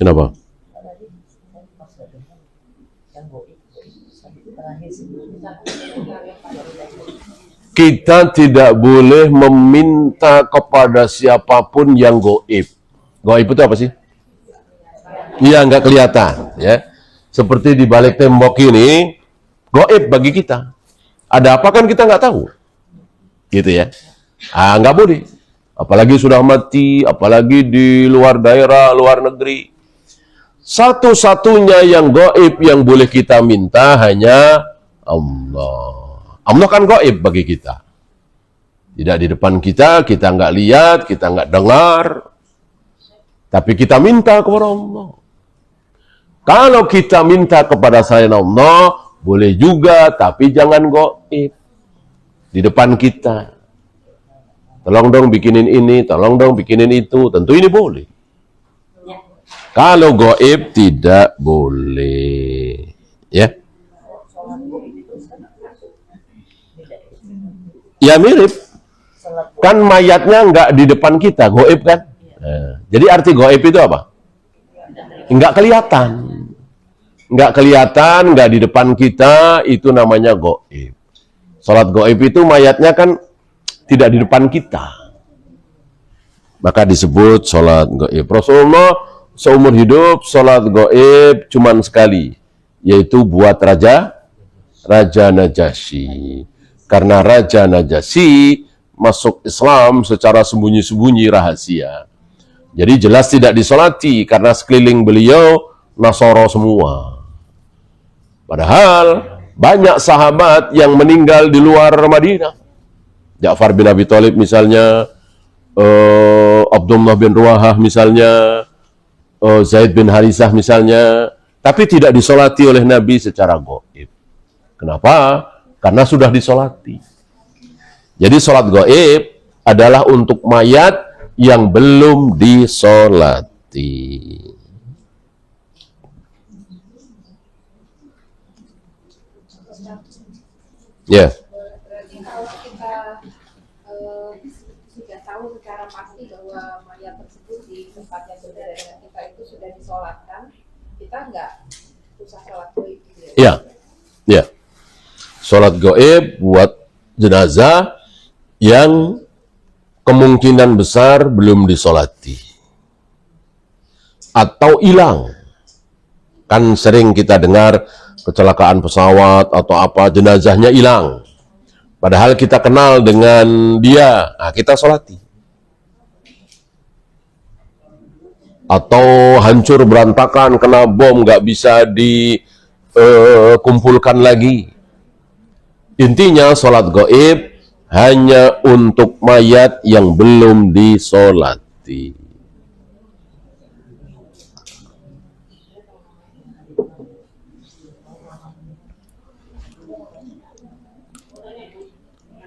Kenapa? Kita tidak boleh meminta kepada siapapun yang goib. Goib itu apa sih? Iya, nggak kelihatan, ya. Seperti di balik tembok ini, goib bagi kita. Ada apa kan kita nggak tahu, gitu ya. Nggak boleh. Apalagi sudah mati, apalagi di luar daerah, luar negeri. Satu-satunya yang goib yang boleh kita minta hanya Allah. Allah kan gaib bagi kita. Tidak di depan kita, kita nggak lihat, kita nggak dengar. Tapi kita minta kepada Allah. Kalau kita minta kepada selain Allah, boleh juga, tapi jangan gaib. Di depan kita. Tolong dong bikinin ini, tolong dong bikinin itu. Tentu ini boleh. Kalau gaib tidak boleh. Ya. Ya mirip, kan mayatnya nggak di depan kita, goib kan? Jadi arti goib itu apa? Nggak kelihatan, nggak di depan kita, itu namanya goib. Salat goib itu mayatnya kan tidak di depan kita, maka disebut salat goib. Rasulullah seumur hidup salat goib cuman sekali, yaitu buat Raja Najasyi. Karena Raja Najasyi masuk Islam secara sembunyi-sembunyi rahasia. Jadi jelas tidak disolati karena sekeliling beliau Nasoro semua. Padahal banyak sahabat yang meninggal di luar Madinah. Ja'far bin Abi Thalib misalnya, Abdullah bin Ruwahah misalnya, Zaid bin Harisah misalnya, tapi tidak disolati oleh Nabi secara gaib. Kenapa? Karena sudah disolati. Jadi sholat gaib adalah untuk mayat yang belum disolati. Ya. Berarti kalau kita sudah tahu secara pasti bahwa mayat tersebut di tempat yang berbeda dengan kita itu sudah disolatkan, kita nggak usah sholat gaib. Iya. Ya. Sholat gaib buat jenazah yang kemungkinan besar belum disolati atau hilang. Kan sering kita dengar kecelakaan pesawat atau apa, jenazahnya hilang. Padahal kita kenal dengan dia, kita solati. Atau hancur berantakan, kena bom, nggak bisa dikumpulkan lagi. Intinya sholat gaib hanya untuk mayat yang belum disolati.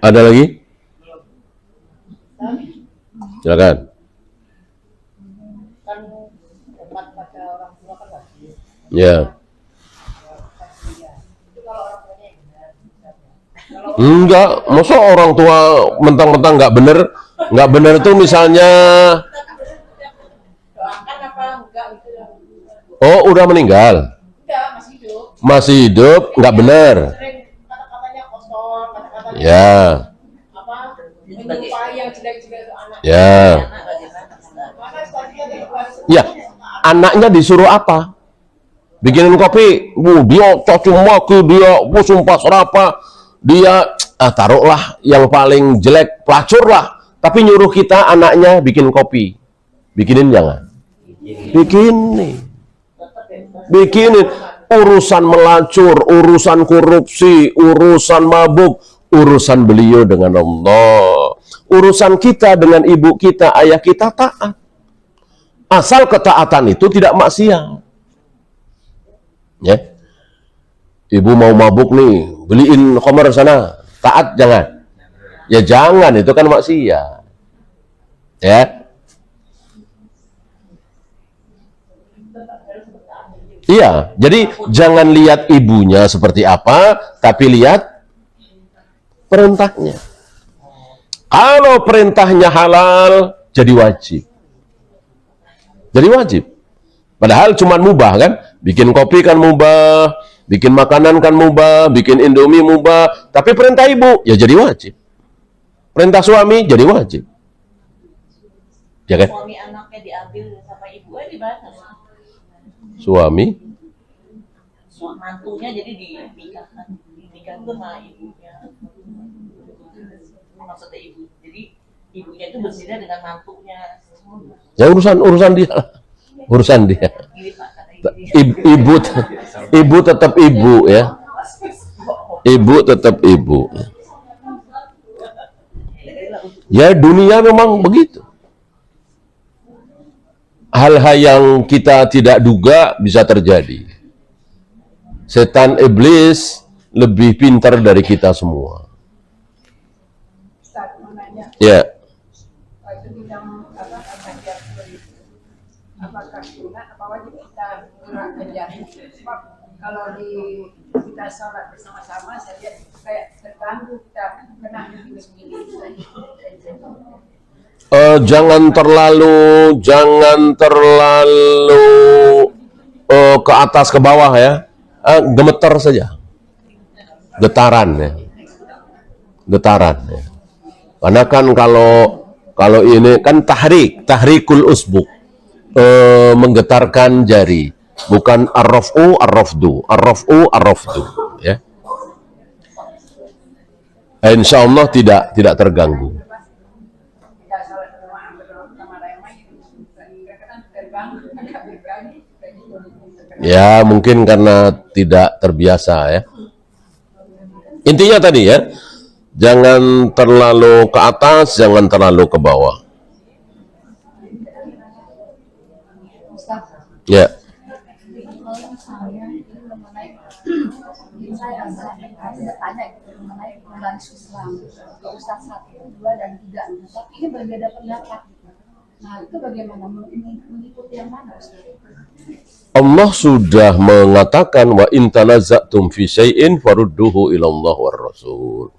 Ada lagi? Silakan. Ya. Enggak, masa orang tua mentang-mentang nggak bener itu misalnya, oh udah meninggal, masih hidup, nggak bener, ya, ya, anaknya disuruh apa? Bikinin kopi, dia caci maki, dia sumpah serapa. Dia taruhlah yang paling jelek, pelacur lah. Tapi nyuruh kita anaknya bikin kopi. Bikinin jangan? Bikinin. Urusan melacur, urusan korupsi, urusan mabuk, urusan beliau dengan Allah. Urusan kita dengan ibu kita, ayah kita taat. Asal ketaatan itu tidak maksiat. Ya. Ibu mau mabuk nih, beliin khamar sana, taat jangan? Ya jangan, itu kan maksiat. Ya. Iya, jadi jangan lihat ibunya seperti apa, tapi lihat perintahnya. Kalau perintahnya halal, jadi wajib. Jadi wajib. Padahal cuma mubah kan? Bikin kopi kan mubah, bikin makanan kan mubah, bikin indomie mubah. Tapi perintah ibu, ya jadi wajib. Perintah suami, jadi wajib. Ya kan? Suami anaknya diambil sama ibu gimana? Suami, Mantunya jadi dinikahkan sama ibunya. Maksudnya ibu. Jadi ibunya itu berzina dengan mantunya. ya urusan dia. Urusan dia. Gini Pak, kata gini. Ibu tetap ibu ya. Ibu tetap ibu. Ya dunia memang begitu. Hal-hal yang kita tidak duga bisa terjadi. Setan iblis lebih pintar dari kita semua. Ustaz, mau nanya, Ya, itu bidang apa kajian seperti itu. Apakah sunat apa wajib kita gerak kajian? Sebab kalau kita sholat bersama-sama, saya lihat kayak terganggu, kita kena begini-begini. jangan terlalu ke atas ke bawah ya. Gemeter saja. Getaran ya. Getaran ya. Karena kan kalau ini kan tahrikul usbu, menggetarkan jari, bukan arrafdu ya. Insya Allah tidak terganggu. Kita sholat bersama yang lain, mereka kan terganggu, agak terganggu. Ya mungkin karena tidak terbiasa ya. Intinya tadi ya, jangan terlalu ke atas, jangan terlalu ke bawah. Ustaz, Ya. kalau misalnya itu mengenai saya ada tanya mengenai bulan Islam Ustaz 1, 2, dan 3, tapi ini berbeda pendapat. Nah itu bagaimana mengikuti yang mana Ustaz? Allah sudah mengatakan wa in tanaza'tum fi syai'in farudduhu ila Allah war Rasul.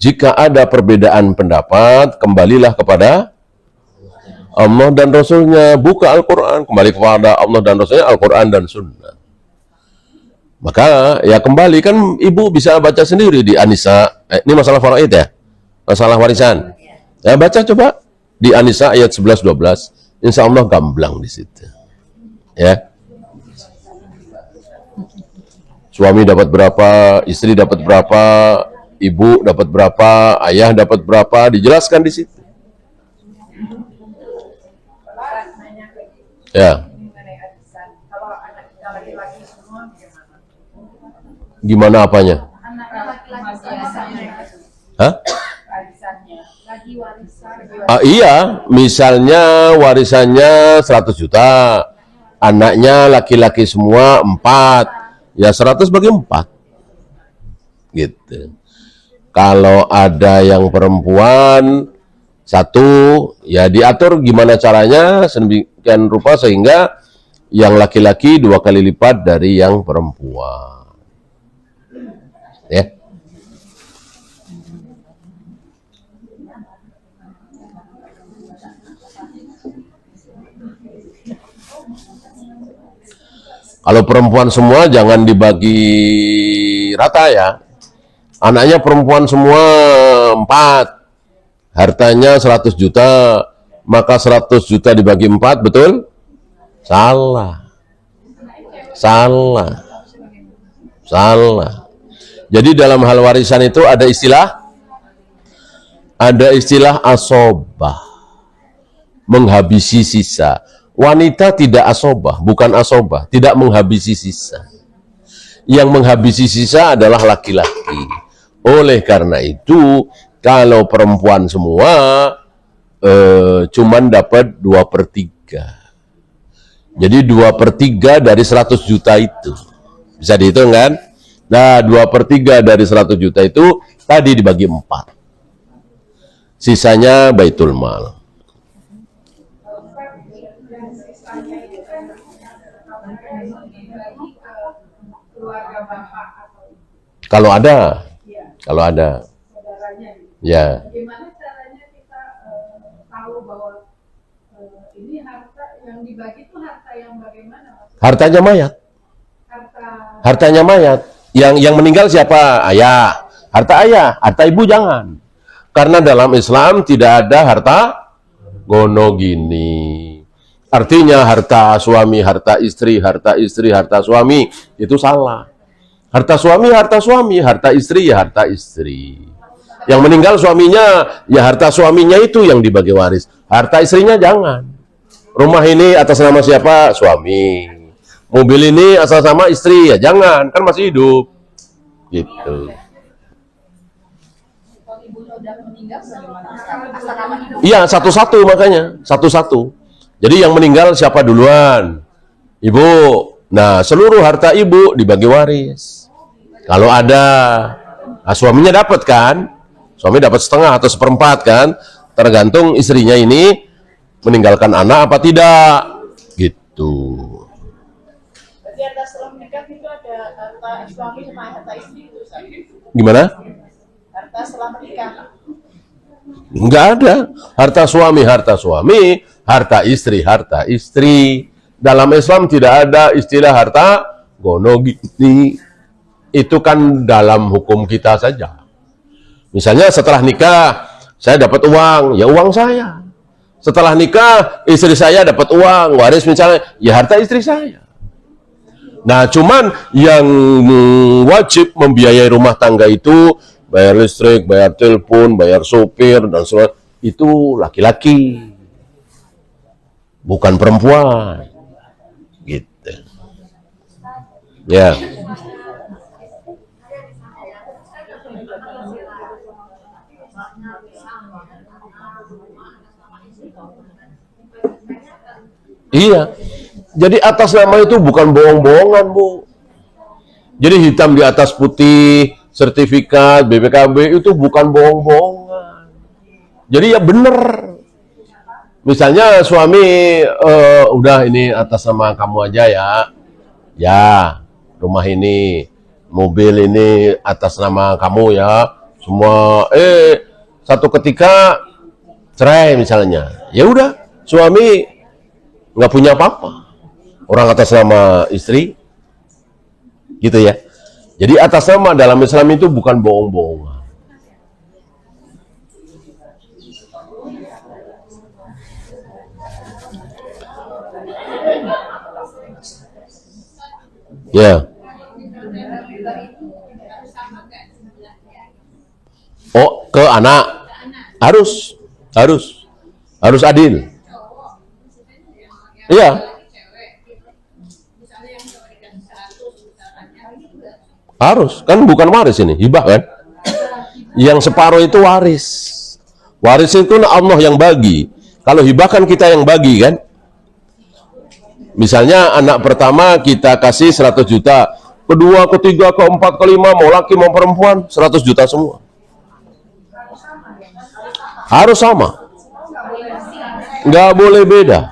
Jika ada perbedaan pendapat, kembalilah kepada Allah dan Rasulnya. Buka Al-Quran, kembali kepada Allah dan Rasulnya, Al-Quran dan Sunnah. Maka ya kembali, kan ibu bisa baca sendiri di An-Nisa. Ini masalah faraid ya, masalah warisan. Ya baca coba di An-Nisa ayat 11-12. Insya Allah gamblang di situ. Ya. Suami dapat berapa, istri dapat berapa, ibu dapat berapa, ayah dapat berapa, dijelaskan di situ. Ya. Kalau anak kita laki-laki semua gimana? Gimana apanya? Anak laki-laki warisannya, Hah? warisannya, lagi warisan. Iya, misalnya warisannya 100 juta, anaknya laki-laki semua 4, ya 100 bagi 4. Gitu. Kalau ada yang perempuan 1, ya diatur gimana caranya sedemikian rupa sehingga yang laki-laki 2 kali lipat dari yang perempuan. Ya. Kalau perempuan semua jangan dibagi rata ya. Anaknya perempuan semua 4, hartanya 100 juta, maka 100 juta dibagi 4, betul? Salah. Jadi dalam hal warisan itu ada istilah asobah, menghabisi sisa. Wanita tidak asobah, bukan asobah, tidak menghabisi sisa. Yang menghabisi sisa adalah laki-laki. Oleh karena itu, kalau perempuan semua cuman dapat 2/3. Jadi 2/3 dari 100 juta itu. Bisa dihitung kan? Nah, 2/3 dari 100 juta itu tadi dibagi 4. Sisanya baitul mal. Keluarga bapak atau Kalau ada. saudaranya, Ya. bagaimana caranya kita tahu bahwa ini harta Yang dibagi itu harta yang bagaimana? Hartanya mayat. Harta Hartanya mayat. Yang meninggal siapa? Ayah. Harta ayah, harta ibu jangan. Karena dalam Islam tidak ada harta gono gini. Artinya harta suami, harta istri, harta suami, itu salah. Harta suami, harta istri, ya harta istri. Yang meninggal suaminya, ya harta suaminya itu yang dibagi waris. Harta istrinya jangan. Rumah ini atas nama siapa? Suami. Mobil ini asal sama istri, ya jangan, kan masih hidup. Gitu. Kalau ibunya udah meninggal bagaimana? Asal nama ibu. Iya, satu-satu makanya, satu-satu. Jadi yang meninggal siapa duluan? Ibu. Nah, seluruh harta ibu dibagi waris. Kalau ada, nah, suaminya dapat kan? Suami dapat setengah atau seperempat kan? Tergantung istrinya ini meninggalkan anak apa tidak. Gitu. berarti harta setelah menikah itu ada harta suami sama harta istri itu Ustaz. Gimana? Harta setelah menikah. Enggak ada. Harta suami, harta istri. Dalam Islam tidak ada istilah harta gono gini. Itu kan dalam hukum kita saja. Misalnya setelah nikah, saya dapat uang, ya uang saya. Setelah nikah, istri saya dapat uang, waris misalnya, ya harta istri saya. Nah, cuman yang wajib membiayai rumah tangga itu, bayar listrik, bayar telepon, bayar sopir, dan sebagainya, itu laki-laki. Bukan perempuan. Gitu. Ya. Iya. Jadi atas nama itu bukan bohong-bohongan, Bu. Jadi hitam di atas putih, sertifikat, BPKB itu bukan bohong-bohongan. Jadi ya bener. Misalnya suami, udah ini atas nama kamu aja ya. Ya, rumah ini, mobil ini atas nama kamu ya. Semua, satu ketika cerai misalnya. Ya udah, suami nggak punya apa-apa. Orang atas nama istri, gitu ya. Jadi atas nama dalam Islam itu bukan bohong-bohongan. Ya. Oh, ke anak harus adil. Iya. Harus, kan bukan waris ini, hibah kan? Yang separuh itu waris. Waris itu Allah yang bagi. Kalau hibah kan kita yang bagi kan? Misalnya anak pertama kita kasih 100 juta. Kedua, ketiga, keempat, kelima, mau laki mau perempuan, 100 juta semua. Harus sama. Nggak boleh beda.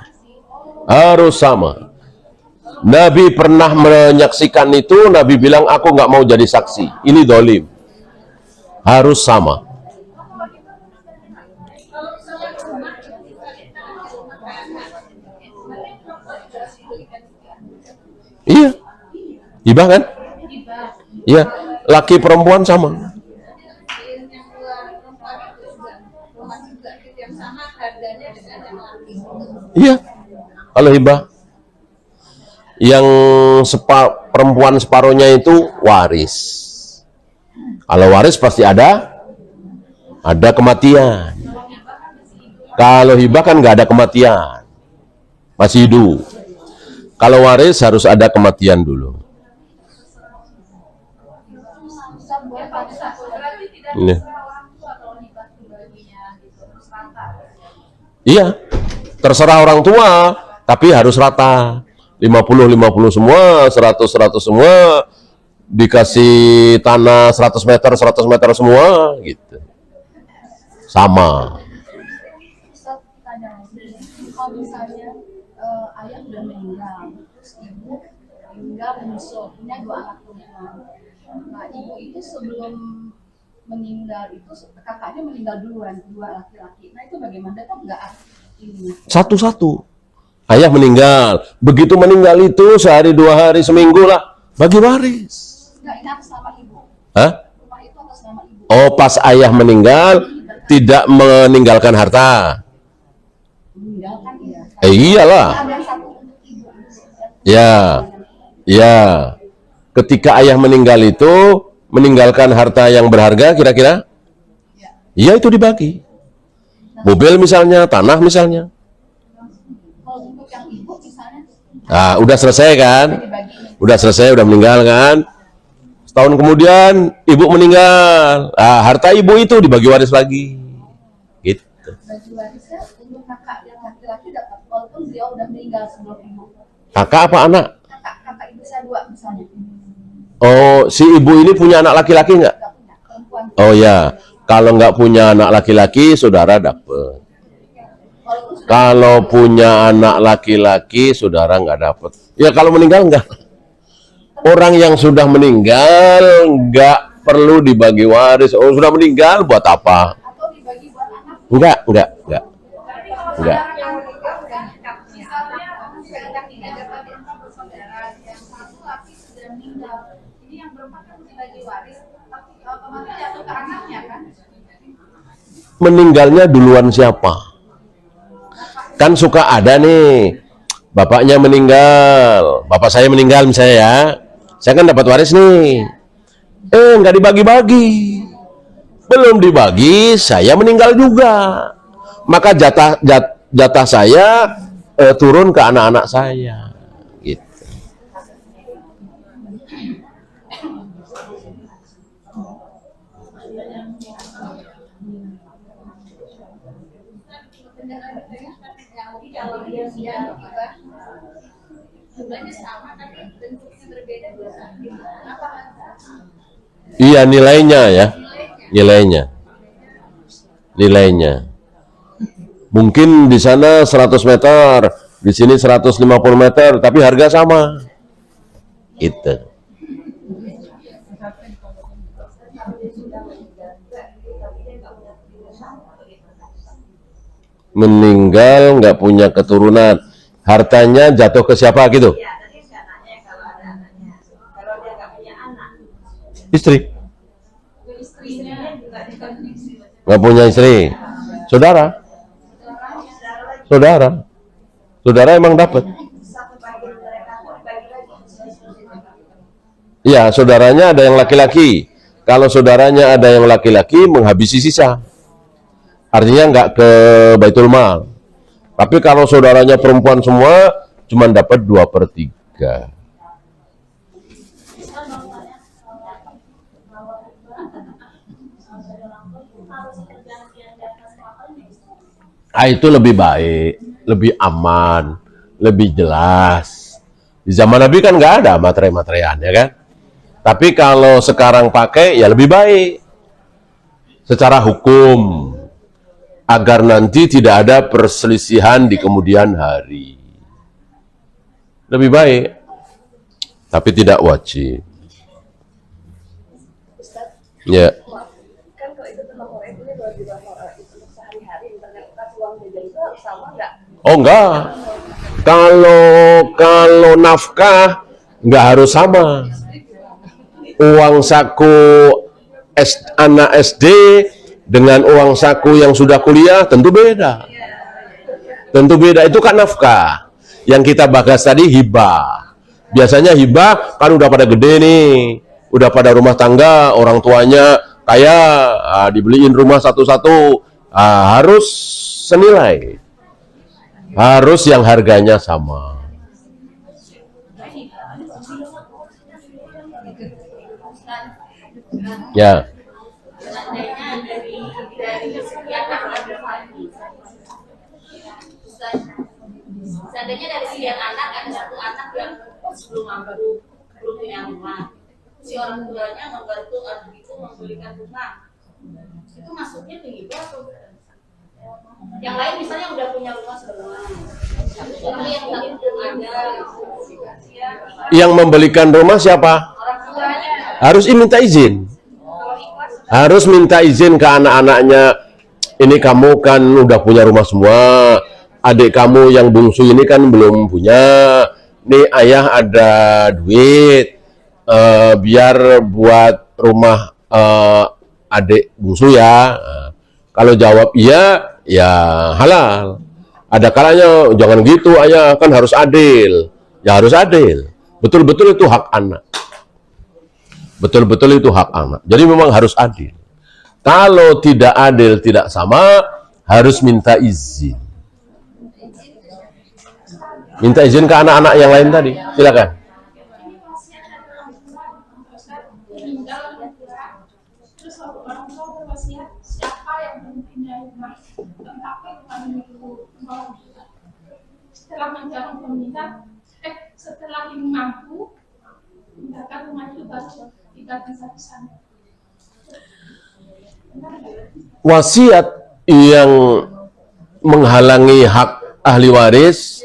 Harus sama. Nabi pernah menyaksikan itu, Nabi bilang, aku nggak mau jadi saksi. Ini dolim. Harus sama. Iya. Hibah kan? Iya. Laki perempuan sama. Iya. Kalau hibah. Yang perempuan separuhnya itu waris. Kalau waris pasti ada kematian. Kalau hibah kan nggak ada kematian, masih hidup. Kalau waris harus ada kematian dulu. Ini. Iya, terserah orang tua, tapi harus rata. 50-50 semua, 100-100 semua, dikasih tanah 100 meter semua, gitu. Sama. Ustaz, tanya lagi, kalau misalnya ayah udah meninggal, terus ibu meninggal menyusul, punya 2 anak perempuan. Nah, ibu itu sebelum meninggal itu kakaknya meninggal duluan, 2 laki-laki. Nah, itu bagaimana? Tetap nggak ini? Satu-satu. Ayah meninggal. Begitu meninggal itu sehari, 2 hari, seminggu lah bagi waris. Enggak, ini atas nama ibu. Hah? Rumah itu atas nama ibu. Oh, pas ayah meninggal tidak meninggalkan harta. Meninggalkan iya. Iyalah. Ada yang satu untuk ibu. Ya. Ya. Ketika ayah meninggal itu meninggalkan harta yang berharga kira-kira? Iya, itu dibagi. Mobil misalnya, tanah misalnya. Kalau untuk yang ibu misalnya Nah, udah selesai kan? dibagi. Udah selesai, udah meninggal kan? Setahun kemudian ibu meninggal. Nah, harta ibu itu dibagi waris lagi. Gitu. Bagi warisnya untuk kakak yang laki-laki dapat walaupun dia udah meninggal sebelum ibu. Kakak apa anak? Kakak ibu saya 2 misalnya. Oh, si ibu ini punya anak laki-laki nggak? Enggak punya perempuan. Oh ya, kalau nggak punya anak laki-laki, saudara dapat. Walaupun sudah Kalau punya anak laki-laki, saudara nggak dapat. Ya kalau meninggal nggak. Orang yang sudah meninggal nggak perlu dibagi waris. Oh, sudah meninggal buat apa? atau dibagi buat anak. Enggak. Enggak. Yang meninggal udah nikah. Misalnya ada 3 bersaudara, yang satu laki sudah meninggal. Ini yang berempat kan dibagi waris, tapi otomatis jatuh ke anaknya kan? Meninggalnya duluan siapa? Kan suka ada nih, bapaknya meninggal, bapak saya meninggal misalnya ya, saya kan dapat waris nih, nggak dibagi-bagi, belum dibagi, saya meninggal juga, maka jatah saya turun ke anak-anak saya, gitu. Kalau dia sudah nikah, jumlahnya sama tapi bentuknya berbeda biasanya. Kenapa? Iya, nilainya ya, nilainya. Mungkin di sana 100 meter, di sini 150 meter, tapi harga sama. Itu. Meninggal nggak punya keturunan, hartanya jatuh ke siapa gitu? Iya, tadi saya nanya kalau ada anaknya. Kalau dia nggak punya anak, Istri. istrinya juga dikasih. Nggak punya istri. Saudara. Saudara emang dapat. Satu bagian mereka pun dibagi lagi. Iya, saudaranya ada yang laki-laki. Kalau saudaranya ada yang laki-laki, menghabisi sisa. Artinya nggak ke Baitul Mal. Tapi kalau saudaranya perempuan semua, cuma dapat 2/3. Itu lebih baik, lebih aman, lebih jelas. Di zaman Nabi kan nggak ada materai-materian, ya kan? Tapi kalau sekarang pakai, ya lebih baik. Secara hukum, agar nanti tidak ada perselisihan di kemudian hari. Lebih baik, tapi tidak wajib. Ya. Kan kalau itu tentang orang itu bagi orang itu sehari-hari internet uang jajan itu harus sama nggak? Oh enggak. Kalau nafkah enggak harus sama. Uang saku anak SD dengan uang saku yang sudah kuliah tentu beda. Tentu beda, itu kan nafkah. Yang kita bahas tadi hibah. Biasanya hibah kan udah pada gede nih, udah pada rumah tangga, orang tuanya kaya, dibeliin rumah satu-satu, harus senilai. Harus yang harganya sama. Ya. Seandainya dari sekian anak seandainya dari sekian anak ada satu anak yang belum mampu, belum punya rumah, si orang tuanya membantu anak itu membelikan rumah, itu masuknya ke hibah atau yang lain misalnya udah punya rumah sebelumnya, tapi yang belum ada Yang membelikan rumah siapa? orang tuanya Harus minta izin. kalau ikhlas Harus minta izin ke anak-anaknya. Ini kamu kan udah punya rumah semua, adik kamu yang bungsu ini kan belum punya, nih ayah ada duit, biar buat rumah adik bungsu ya. Nah, kalau jawab iya, ya halal. Ada kalanya jangan gitu ayah, kan harus adil. Ya harus adil. Betul-betul itu hak anak. Betul-betul itu hak anak. Jadi memang harus adil. Kalau tidak adil, tidak sama, harus minta izin. Minta izin ke anak-anak yang lain tadi. Silakan. Terus orang tua berwasiat siapa yang mempunyai rumah tempatnya bukan milik setelah menjalani peminat setelah ini mampu tinggalkan rumah itu baru kita bisa di sana. Wasiat yang menghalangi hak ahli waris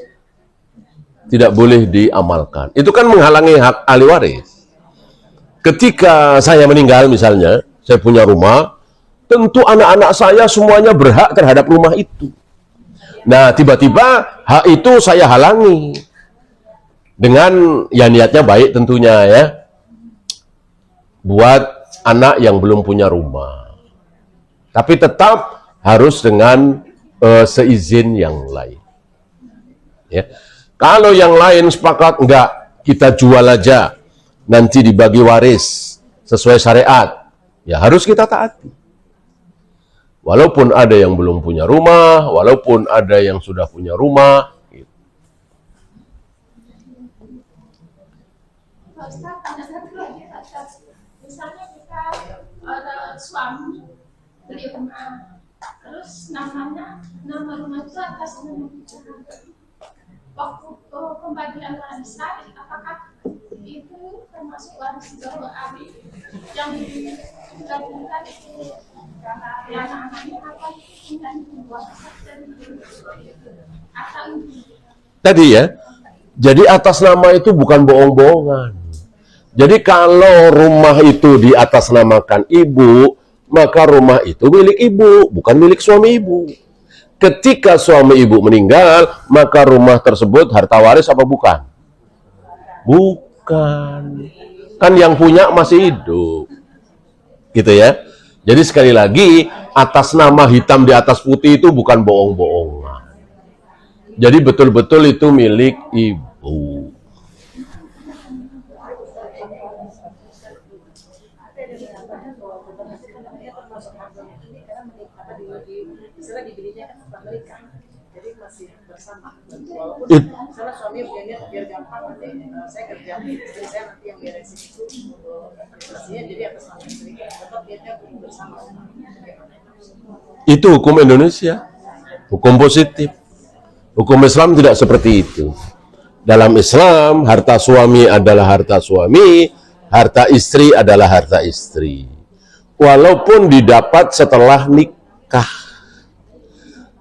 tidak boleh diamalkan. Itu kan menghalangi hak ahli waris. Ketika saya meninggal misalnya, saya punya rumah, tentu anak-anak saya semuanya berhak terhadap rumah itu. Nah, tiba-tiba hak itu saya halangi. Dengan ya niatnya baik tentunya ya. Buat anak yang belum punya rumah. Tapi tetap harus dengan seizin yang lain. Ya. Kalau yang lain sepakat enggak, kita jual aja. Nanti dibagi waris sesuai syariat. Ya harus kita taati. Walaupun ada yang belum punya rumah, walaupun ada yang sudah punya rumah. Gitu. Pak Ustaz, ada satu lagi atas. Misalnya kita ada suami beli rumah, terus nama rumah itu atas nama kita. Waktu pembagian warisan, apakah itu termasuk waris dari adik yang diberikan itu anak-anaknya apa dengan warisan atau Tadi ya, jadi atas nama itu bukan bohong-bohongan. Jadi kalau rumah itu diatasnamakan ibu, maka rumah itu milik ibu, bukan milik suami ibu. Ketika suami ibu meninggal, maka rumah tersebut harta waris apa bukan? Bukan. Kan yang punya masih hidup. Gitu ya. Jadi sekali lagi, atas nama hitam di atas putih itu bukan bohong-bohongan. Jadi betul-betul itu milik ibu. Misalnya suami punya biar gampang nanti saya kerja, istri saya nanti yang beresin itu pastinya jadi atas nama istri tetap dia bersama. Itu hukum Indonesia. Hukum positif. Hukum Islam tidak seperti itu. Dalam Islam, harta suami adalah harta suami, harta istri adalah harta istri. Walaupun didapat setelah nikah.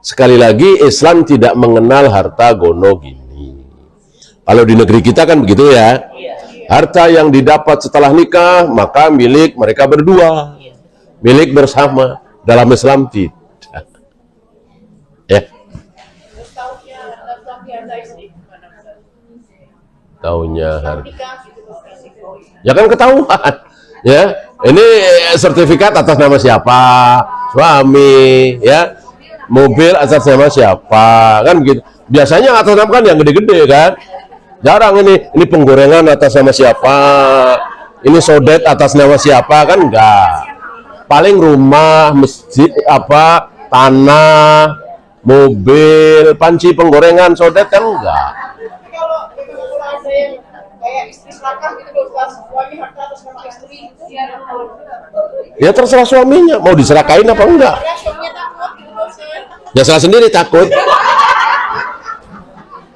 Sekali lagi, Islam tidak mengenal harta gono gini. Kalau di negeri kita kan begitu ya. Harta yang didapat setelah nikah, maka milik mereka berdua. Milik bersama. Dalam Islam tidak. Ya. Tahunnya harta. Ya kan ketahuan. Ya, ini sertifikat atas nama siapa? Suami, ya. Mobil atas nama siapa? Kan begitu. Biasanya atas nama kan yang gede-gede kan. Jarang ini penggorengan atas nama siapa? Ini sodet atas nama siapa? Kan enggak. Paling rumah, masjid, apa, tanah, mobil, panci penggorengan, sodet kan enggak. Kalau ada yang kayak istri serakah gitu, suami harta atas nama istri, Ya terserah suaminya mau diserakain apa enggak. suaminya takut gitu, Ya salah sendiri takut.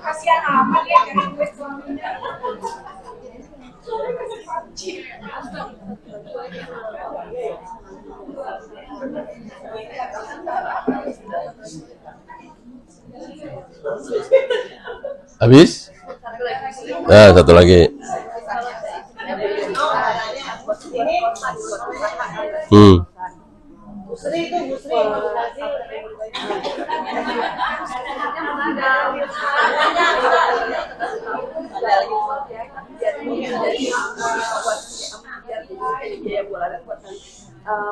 kasihan amat ya dari duit suaminya. Habis? Nah, satu lagi. Jadi buat biar jadi biaya bulanan buat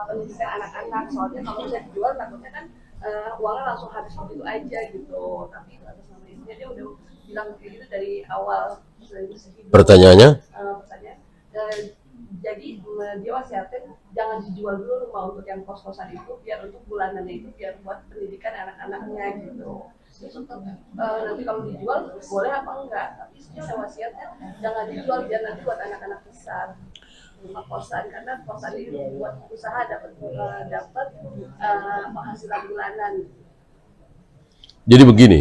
pendidikan anak-anak. Soalnya kalau udah dijual takutnya kan uangnya langsung habis begitu aja gitu. Tapi atas nama istrinya dia udah bilang kayak gitu dari awal dari hidup. Pertanyaannya? Pertanyaan. Jadi dia wasiatin jangan dijual dulu rumah untuk yang kos-kosan itu, biar untuk bulanannya itu biar buat pendidikan anak-anaknya gitu. Terus untuk nanti kalau dijual boleh apa enggak? Tapi saya wasiatnya jangan dijual biar nanti buat anak-anak besar rumah kosan, karena kosan itu buat usaha dapat penghasilan bulanan. Jadi begini,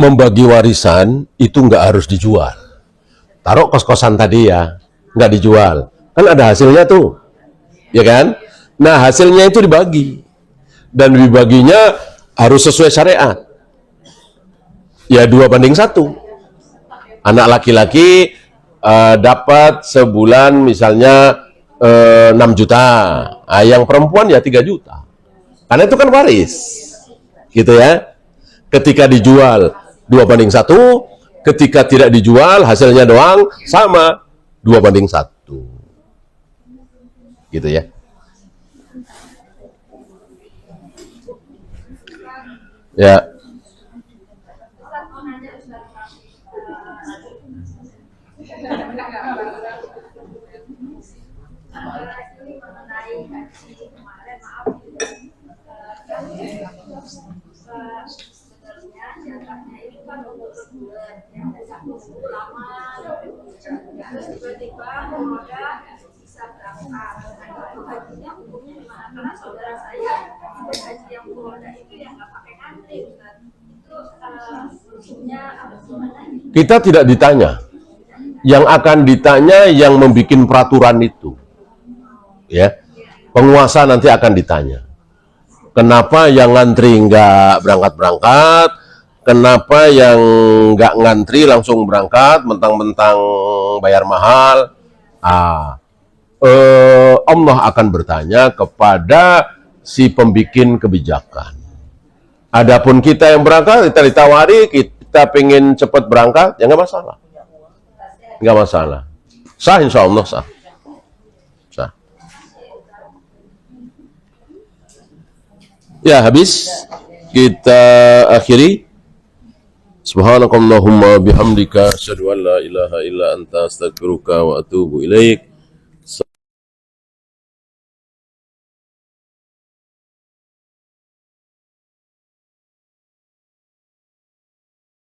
membagi warisan itu nggak harus dijual. Taruh kos-kosan tadi ya, nggak dijual. Kan ada hasilnya tuh, ya kan? Nah hasilnya itu dibagi. Dan dibaginya harus sesuai syariat. Ya 2:1. Anak laki-laki dapat sebulan misalnya 6 juta. Nah, yang perempuan ya 3 juta. Karena itu kan waris. Gitu ya. Ketika dijual 2:1, ketika tidak dijual hasilnya doang sama 2:1. Gitu ya. Ya. Kita tidak ditanya. Yang akan ditanya yang membuat peraturan itu. Ya. Penguasa nanti akan ditanya. Kenapa yang ngantri nggak berangkat-berangkat? Kenapa yang nggak ngantri langsung berangkat, mentang-mentang bayar mahal? Allah akan bertanya kepada si pembikin kebijakan. Adapun kita yang berangkat, kita ditawari, kita pengen cepat berangkat, ya nggak masalah. Nggak masalah. Sah, insya Allah sah. Sah. Ya, habis. Kita akhiri. Subhanakallahumma bihamdika asyhadu an la ilaha illa anta astaghfiruka wa atubu ilaik.